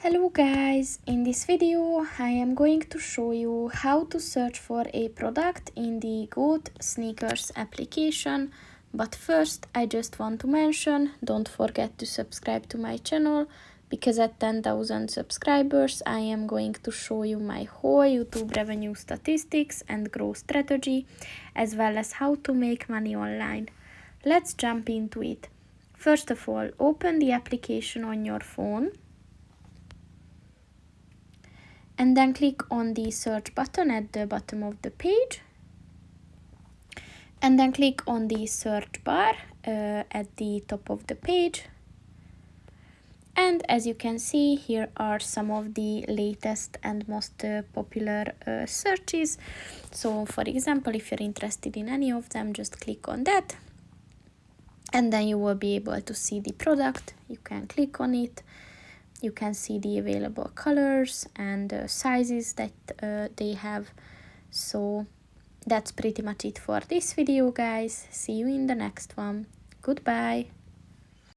Hello guys, in this video I am going to show you how to search for a product in the GOAT sneakers application. But first I just want to mention, don't forget to subscribe to my channel, because at 10,000 subscribers I am going to show you my whole YouTube revenue statistics and growth strategy, as well as how to make money online. Let's jump into it. First of all, open the application on your phone. And then click on the search button at the bottom of the page. And then click on the search bar at the top of the page. And as you can see, here are some of the latest and most popular searches. So for example, if you're interested in any of them, just click on that. And then you will be able to see the product. You can click on it. You can see the available colors and sizes that they have. So that's pretty much it for this video, guys. See you in the next one. Goodbye.